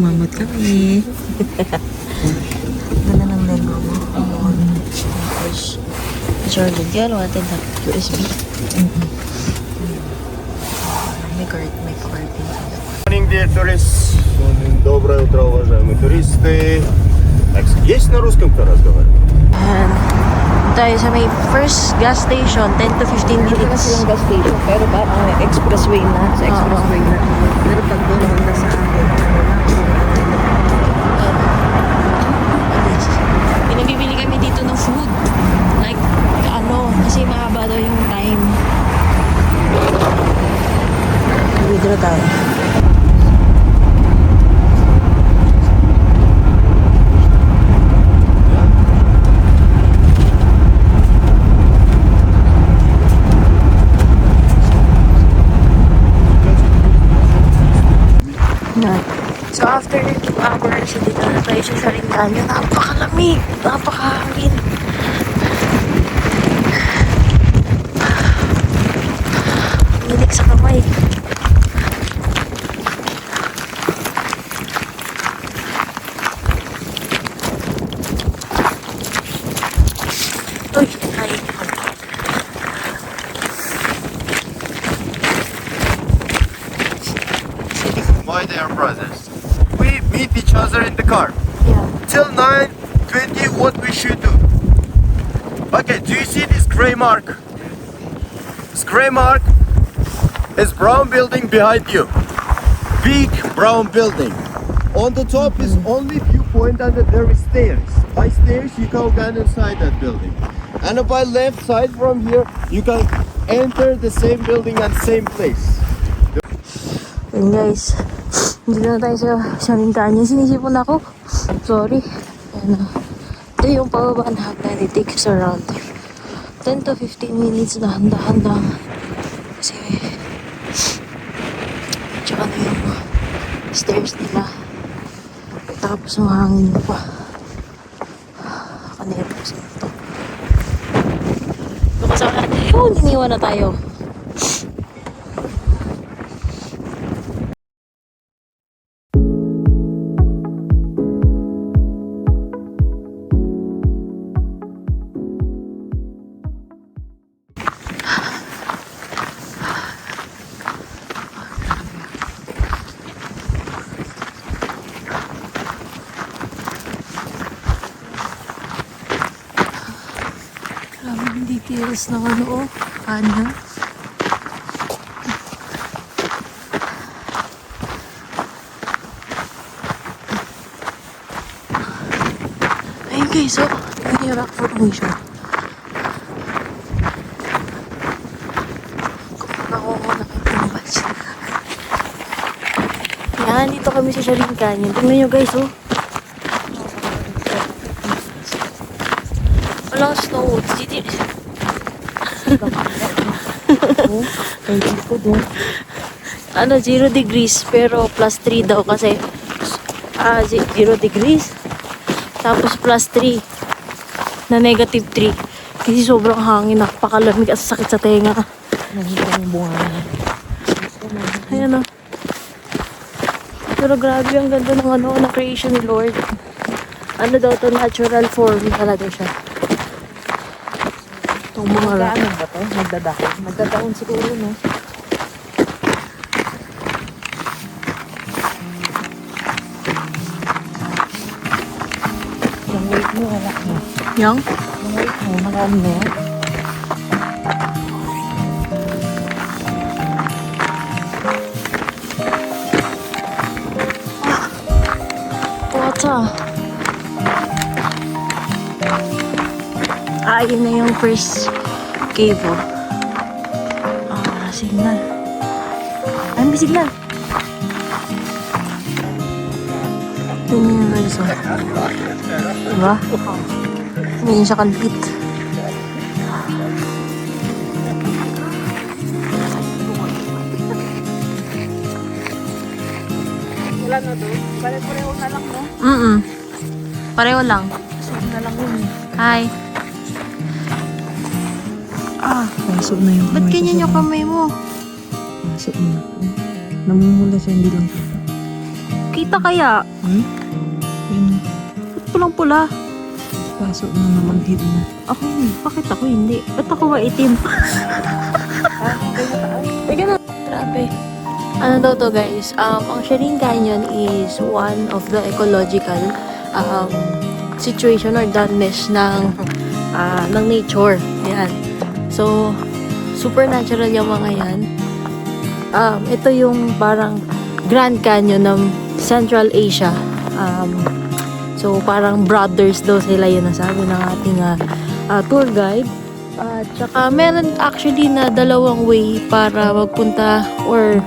sumamot kami. Ganda ng lego mo. Tapos, charger. Kaya natin na USB. May card. Dear tourists, доброе утро, уважаемые туристы. Есть на русском кто разговаривает? Ayan. Tayo sa may first gas station, 10 to 15 Dito na minutes. silang gas station, pero parang may expressway na. Sa expressway na. Pero pag doon punta sa pinabibili kami dito ng food. Like, kasi mahaba daw yung time. Withdraw tayo. So after 2 hours, dito na tayo sa Saringanya. Napakalamig, napakahangin. Hilik sa kamay. Uy, ay. Why they are brothers? We meet each other in the car. Yeah. Till 9:20, what we should do? Okay, do you see this gray mark? This gray mark is brown building behind you. Big brown building. On the top is only viewpoint and there is stairs. By stairs you can go inside that building. And by left side from here, you can enter the same building and same place. Yun guys, dito na tayo sa Saringanya. Sinisipon ako. Sorry. Ayan. Ito yung pababa na hagdan. It takes around 10 to 15 minutes. Dahan-dahan lang. Kasi tsaka na yung stairs nila. Tapos ang hangin pa. Kanervous na ito. Bukas ako natin. Yun, iniwan na tayo. Maraming details na kanya. Ayun guys, may rock formation. Nakikita. Yan, dito kami sa Sharing Canyon. Tingnan nyo guys, walang snow. Ano, 0 degrees pero plus 3 daw kasi 0 degrees tapos plus 3 na negative 3 kasi sobrang hangin, napakalamig at sakit sa tenga. Nakita yung bunga na. Ayan o. Pero grabe ang ganda ng na creation ni Lord. Ano daw to, natural form talaga siya. Itong mga Ano ba to? Nagdadahon. Nagdadahon siguro, no? Yung weight mo, wala na. Yang? Yung weight mo, marami na yan. Water. Ayun na yung first cave, signal. Ay, may signal. Yun yung guys, diba? Ganyan siya kalpit. Wala na doon. Pare-pareho na lang, no? Pareho lang. Kasi na lang yun. Hi. Pasok na yung Ba't ganyan yung kamay mo? Pasok na. Namumula siya, hindi lang. Kita kaya? Yun. Ba't pulang-pula? Paso na naman hid na. Ako hindi. Bakit ako hindi? Ba't ako maitim? Teka na. Grabe. Ano daw to guys? Ang Sharin Canyon is one of the ecological situation or doneness ng nature. Yan. So, supernatural yung mga yan. Ito yung parang Grand Canyon ng Central Asia. So, parang brothers daw sila, yun ang sabi ng ating tour guide. At saka, meron actually na dalawang way para magpunta or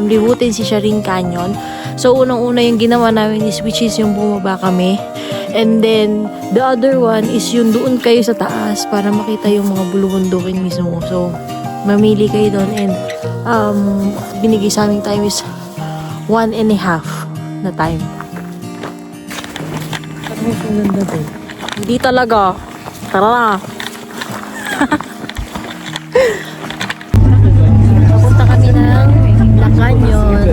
libutin si Sharin Canyon. So, unang-una yung ginawa namin is which is yung bumaba kami. And then, the other one is yung doon kayo sa taas para makita yung mga bulubundukin mismo. So, mamili kayo doon and binigay sa aming time is 1.5 na time. Hindi talaga. Tara na. Papunta kami ng La Canyon.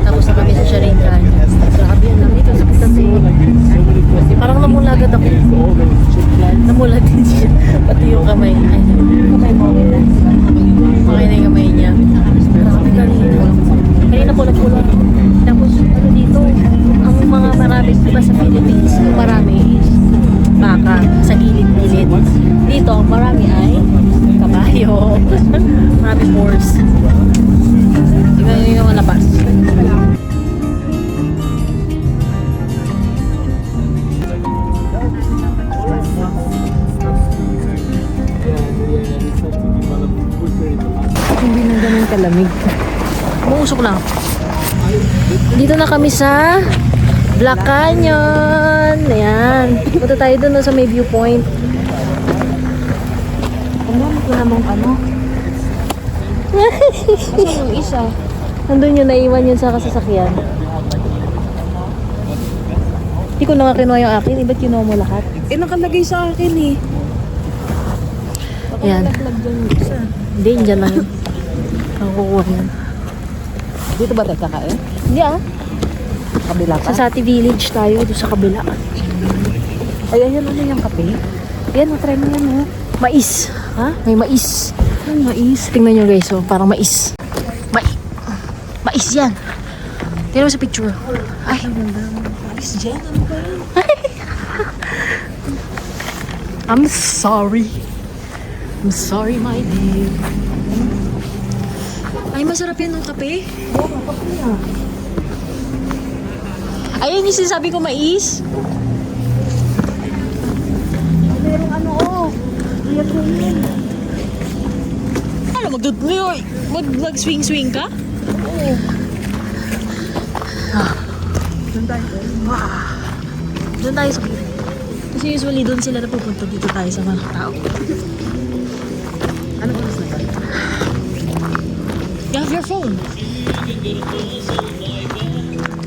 Tapos na kami sa Sharin Canyon. Grabe yan lang dito. Sakit kasi. Parang namula agad ako. Namula din siya. Pati yung kamay. Ay, kamay mo. Okay na yung kamay niya. Grabe kanina. Kanina po nagpula. Tapos ano dito, ang mga marami, diba sa Philippines, yung marami is baka sa gilid-gilid. Dito, ang marami ay kabayo. Marami horse. Diba yung malabas? Hindi na ganun kalamig. Muusok lang. Dito na kami sa Black Canyon. Ayan. Punta tayo doon sa may viewpoint. Ano ko namang ano? Asan yung isa? Nandun yun, naiwan yun sa kasasakyan. Hindi ko na nga kinuha yung akin. Ba't kinuha mo lahat? Eh, nakalagay sa akin eh. Ayan. Nalaglag dyan yung isa. Hindi, dyan lang yun. Ang kukuha yan. Dito ba tayo kakain? Hindi ah. Kabila pa? Sa Sati Village tayo, doon sa kabila. Ay, ayan ano yung kape? Yan, try mo yan oh. Mais. Ha? May mais. Ay, mais. Tingnan nyo guys, oh, parang mais. Mais yan. Tingnan mo sa picture. Ay. Mais dyan? Ano ba yun? I'm sorry. I'm sorry, my dear. Ay, masarap yan ng kape. Oo, kape na. Ayun yung sinasabi ko, mais. Merong ano, oh. Iyak ko yun. Ano, mag-swing-swing ka? Oo. Doon tayo. Doon tayo sa gilid. Kasi usually doon sila napupunta, dito tayo sa mga tao. Ano ba nasa tayo? You have your phone.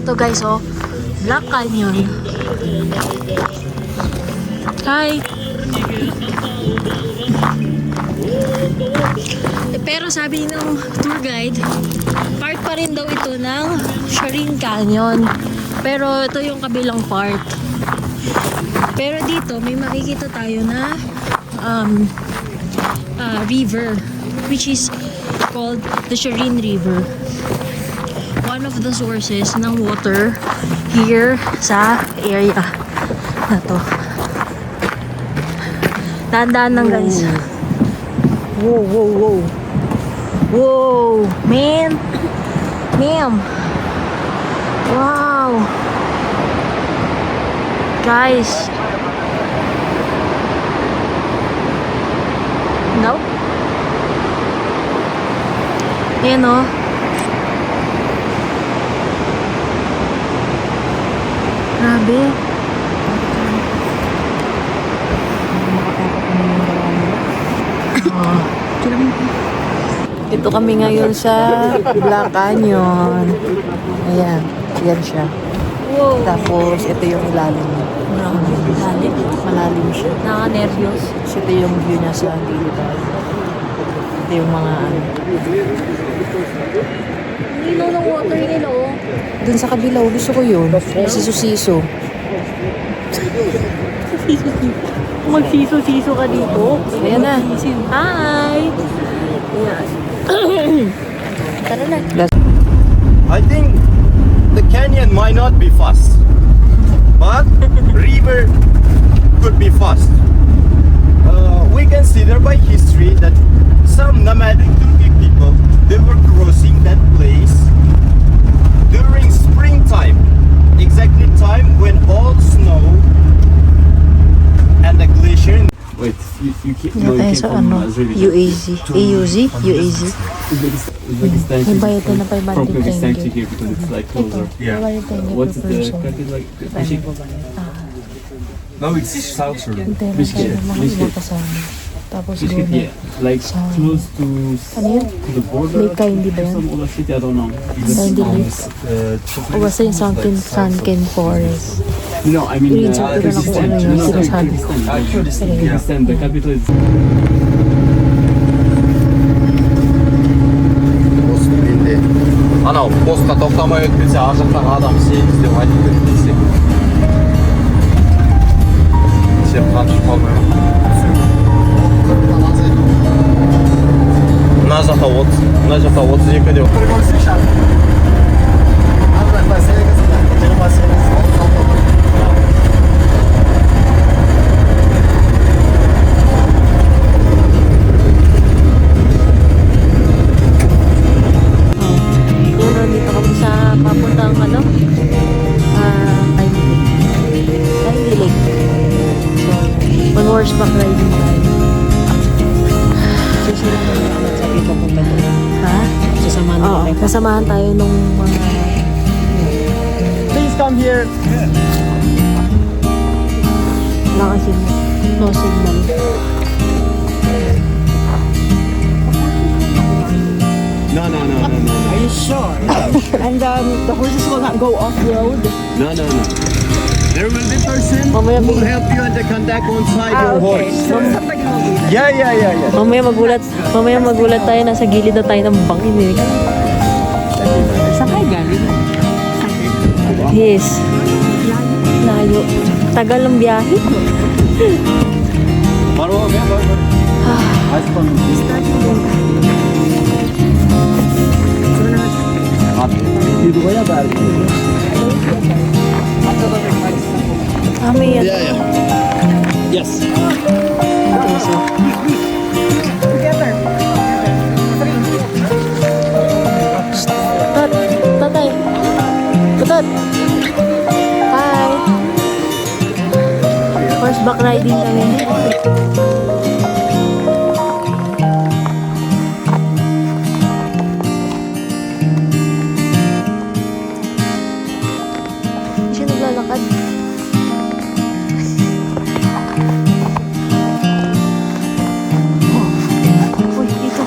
Ito guys, oh. Black Canyon. Hi. Pero sabi ng tour guide, part pa rin daw ito ng Sharin Canyon. Pero ito yung kabilang part. Pero dito, may makikita tayo na river, which is called the Sharin River. One of the sources ng water here sa area na to. Dahan-dahan lang guys. Wow, wow, wow. Whoa, man. Ma'am. Wow. Guys. No? Ayan o. Grabe. Ito kami ngayon sa Black Canyon. Ayan, yan siya. Wow. Tapos, ito yung ilalim niya. Lalim. Malalim siya. Naka-nervyos. Tapos ito yung view niya sa gilid. Ito yung mga ano. Nilo ng water nila, oh. Dun sa kabila, oh, gusto ko yun. Siso-siso. Magsiso-siso ka dito. Ayan na. Hi! Tara na. I think the canyon might not be fast, but river could be fast. We consider by history that some nomadic Turkic people, they were crossing that place during springtime, exactly time when all snow and the glacier. Wait, you can't. Dito tayo sa ano, UAZ. AUZ? UAZ. Uzbekistan. May bayad na From 500 Kyrgyzstan to tenge. here because it's like closer. Yeah. Bayad tenge per What's the person. country like? No, it's south. Hintay lang tayo ng mga ibang kasama. Tapos Bishkek, doon. yeah, like close to Ano yun? to the border. May Kaindi ba yan? Some other city, I don't know. Kaindi Lakes. O basta yung Sunken Forest. No, I mean Yun sa tura na kung ano yung sinasabi ko. Kyrgyzstan, the capital is. Анау постқа тоқтамай өтпесе ар жақтағы адам сегіз деп айтып берді десе сен қаншып қалмай ма мына жақта 32 деп Siguro dito kami sa papuntang ano? Kaindi Lake. So, on horseback riding tayo. Susunod na lang naman sabi papunta doon. Ha? Sasamahan Oo, natin. kasamahan tayo nung mga... Please come here. Wala kasi no signal. No. Are you sure? And the horses will not go off-road? No. There will be person Mamaya who will big- help you and the contact on side your horse. So, somebody will be there. Yeah. Mamaya magulat tayo, nasa gilid na tayo ng bangin eh. Saan kayo galing? Yes. Layo. Tagal ng biyahe. Dito kaya ba? May yan. Yeah. Yes. Okay, so. Tot, tatay. Tot. Hi. Horseback riding kami. Hindi siya naglalakad. Uy, dito.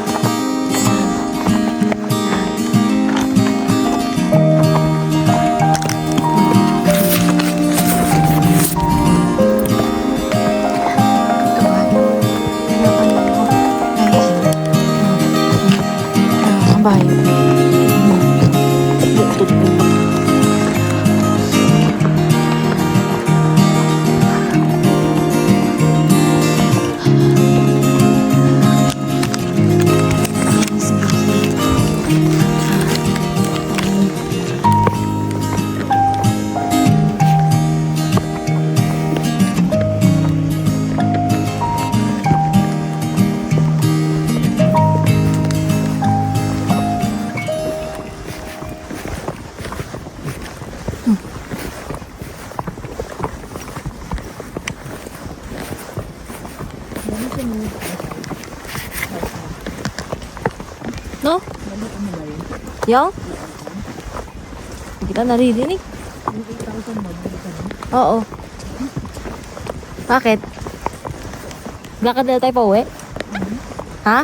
Bahay. No? Yung? Hindi kita naririnig. Oo. Bakit? Lakad na tayo pa uwi? Ha?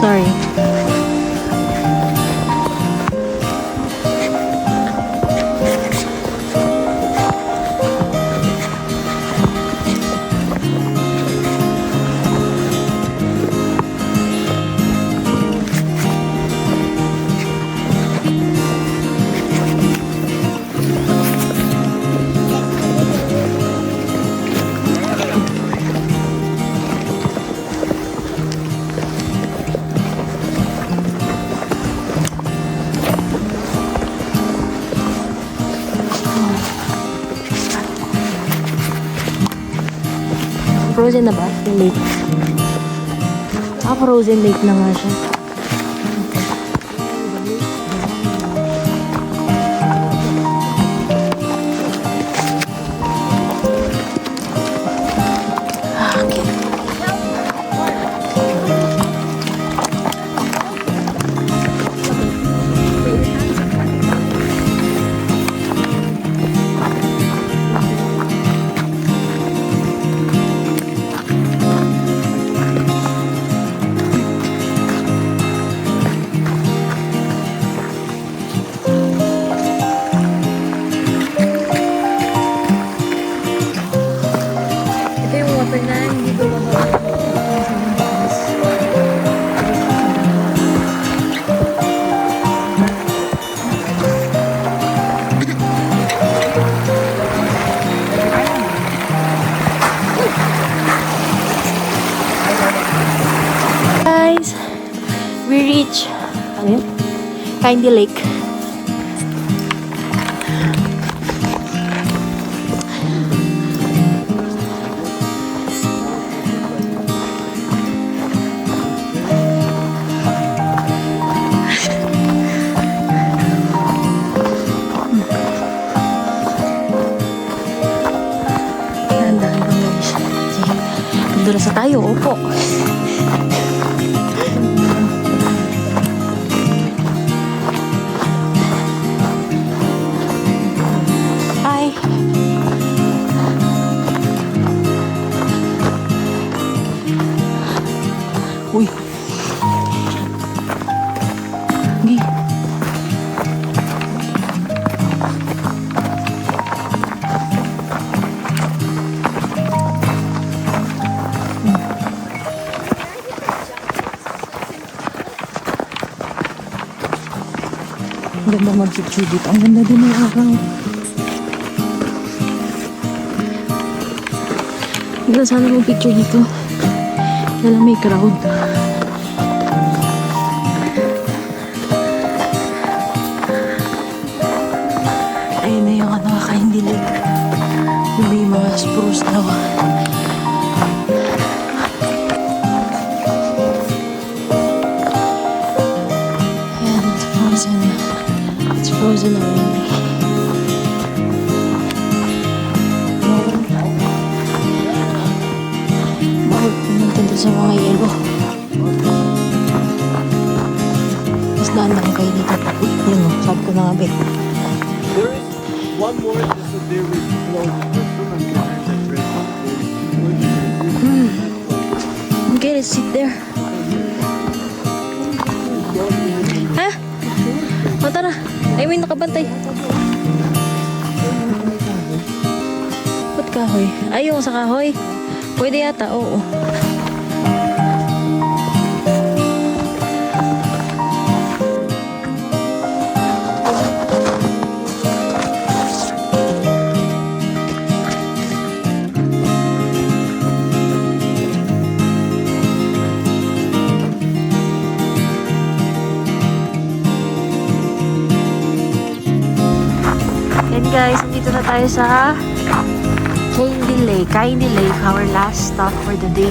Sorry. Frozen na ba? Yung lake. Frozen lake na nga siya. Okay. Ito yung water na hindi ko guys, we reach ano yun? Kindy Lake. Dahan-dahan lang guys. Dulas na tayo, opo. Hi. Uy. Gi. Ang ganda mag-picture dito. Ang ganda din ng araw. Ganda sana mag-picture dito. Kaya lang may crowd. Ayun na yung ano, Kindy Lake. Yung may mga spruce daw. Ayan, it's frozen. It's frozen already. Bawal pumunta doon sa mga yelo. Mas daan kayo dito. Uy, yun o. Sabi ko na nga, be. There is one more just so there is close restroom and there's restroom. Okay, let's sit there. Ha? O, tara. I mean, nakabantay. Ba't kahoy? Ayaw sa kahoy. Pwede yata, oo. And guys, nandito na tayo sa Kindy Lake, our last stop for the day.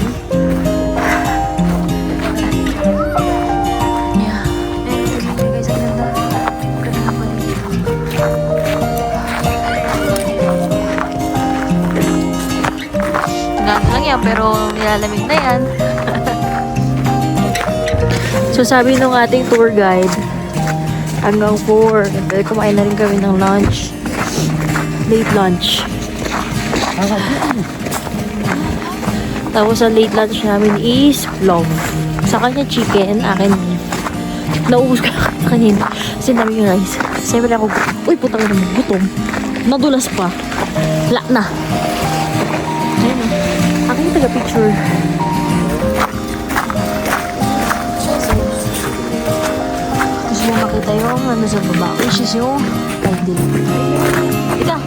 Yeah. And guys, ang ganda. Ganda na pala dito. Ganda lang yan, pero nilalamig na yan. So sabi nung ating tour guide, hanggang 4. Dahil kumain na rin kami ng lunch. Late lunch. Tapos ang late lunch namin is vlog. Sa kanya chicken, akin beef. Naubos ka kanina. Kasi dami yung rice. Siyempre ako, uy, putang ina mo, gutom. Nadulas pa. Wala na. Ayun o. Aking taga-picture. Gusto mo makita yung ano sa baba. Which is yung candle. Ika!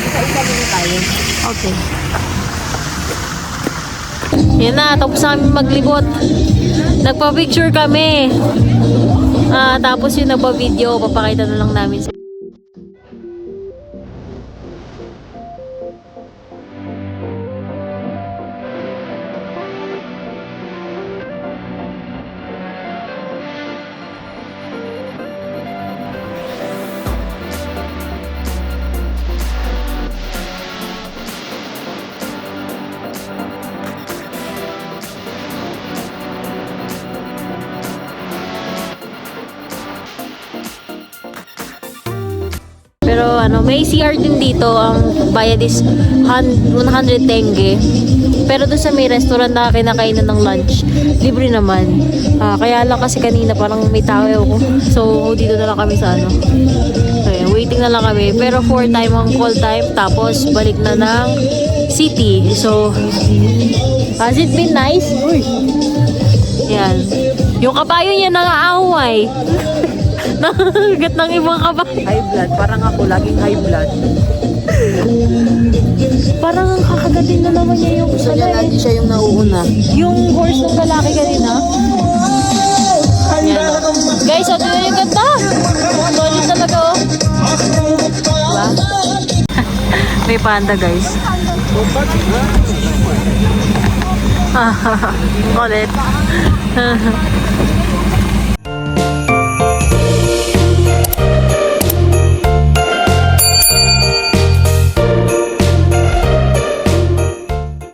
Isa-isa muna tayo. Okay. Yan na, tapos na kami maglibot. Nagpa-picture kami. Tapos yung nagpa-video, papakita na lang namin sa Pero ano, may CR din dito. Ang bayad is 100 tenge. Pero doon sa may restaurant na kinakainan ng lunch, libre naman. Kaya lang kasi kanina parang may tao ako. So dito na lang kami sa ano. Okay, waiting na lang kami. Pero 4 time ang call time. Tapos balik na ng city. So, has it been nice? Uy. Yan. Yung kabayo niya nangaaway. Nakagat ng ibang kabayo. High blood. Parang ako, laging high blood. Parang kakagatin na naman niya yung Gusto niya lagi siya yung nauuna. yung horse ng lalaki kanina. Yan. Guys, ito na yung ganda. Solid talaga, oh. Diba? May panda, guys. Ulit.